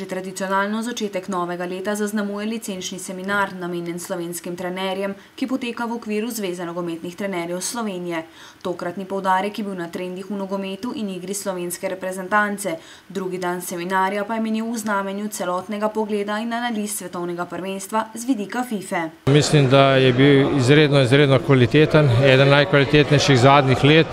tradicionalno začetek novega leta zaznamuje licenčni seminar, namenjen slovenskim trenerjem, ki poteka v okviru Zveze nogometnih trenerjev Slovenije. Tokratni poudarek je bil na trendih v nogometu in igri slovenske reprezentance. Drugi dan seminarja pa je minil v znamenju celotnega pogleda in analiz svetovnega prvenstva z vidika FIFA. Mislim, da je bil izredno kvaliteten, eden najkvalitetnejših zadnjih let.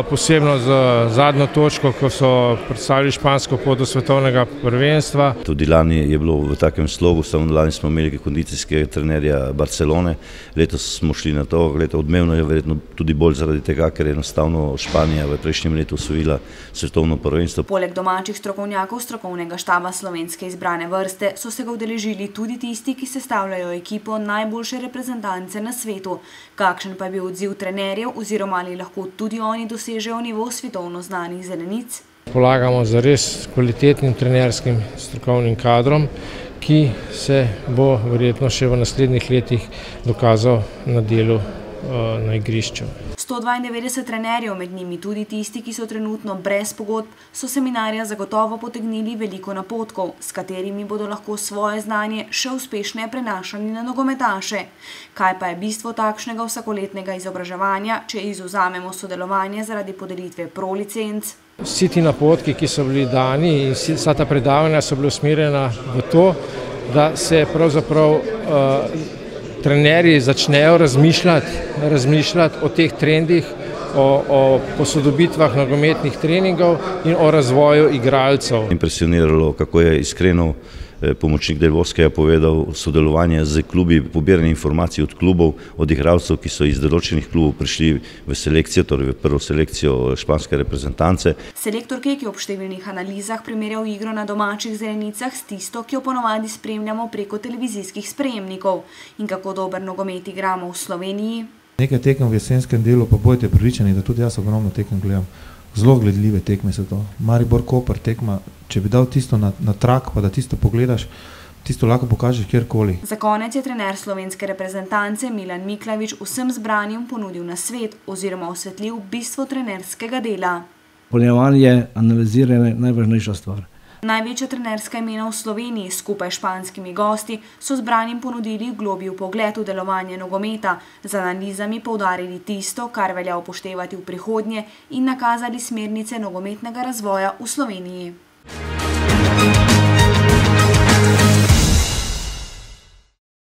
Posebno z zadnjo točko, ko so predstavili špansko pot do svetovnega prvenstva. Tudi lani je bilo v takem slogu, samo lani smo imeli kondicijskega trenerja Barcelone, letos smo šli na to, odmevno je verjetno tudi bolj zaradi tega, ker je enostavno Španija v prejšnjem letu osvojila svetovno prvenstvo. Poleg domačih strokovnjakov strokovnega štaba slovenske izbrane vrste so se ga udeležili tudi tisti, ki sestavljajo ekipo najboljše reprezentance na svetu. Kakšen pa je bil odziv trenerjev oziroma ali lahko tudi oni dosežejo nivo svetovno znanih zelenic? Polagamo za res kvalitetnim trenerskim strokovnim kadrom, ki se bo verjetno še v naslednjih letih dokazal na delu na igrišču. 192 trenerjev, med njimi tudi tisti, ki so trenutno brez pogodb, so seminarja zagotovo potegnili veliko napotkov, s katerimi bodo lahko svoje znanje še uspešneje prenašali na nogometaše. Kaj pa je bistvo takšnega vsakoletnega izobraževanja, če izvzamemo sodelovanje zaradi podelitve pro-licenc? Vsi ti napotki, ki so bili dani in vsa ta predavanja so bile usmerjena v to, da se pravzaprav trenerji začnejo razmišljati o teh trendih, o posodobitvah nogometnih treningov in o razvoju igralcev. Impresioniralo, kako je iskreno pomočnik Delvoskeja povedal, sodelovanje z klubi, pobiranje informacij od klubov, od igralcev, ki so iz določenih klubov prišli v selekcijo, torej v prvo selekcijo španske reprezentance. Selektor Kek je ob številnih analizah primerjal igro na domačih zelenicah s tisto, ki jo ponovadi spremljamo preko televizijskih sprejemnikov. In kako dober nogomet igramo v Sloveniji? Nekaj tekem v jesenskem delu, pa bodite prepričani, da tudi jaz ogromno tekem gledam. Zelo gledljive tekme so to. Maribor-Koper tekma, če bi dal tisto na trak, pa da tisto pogledaš, tisto lahko pokažeš kjerkoli. Za konec je trener slovenske reprezentance Milan Miklavič vsem zbranim ponudil nasvet oziroma osvetlil bistvo trenerskega dela. Poljevanje, analiziranje je najvažnejša stvar. Največja trenerska imena v Sloveniji skupaj s španskimi gosti so zbranim ponudili globlji vpogled v delovanje nogometa, z analizami poudarili tisto, kar velja upoštevati v prihodnje in nakazali smernice nogometnega razvoja v Sloveniji.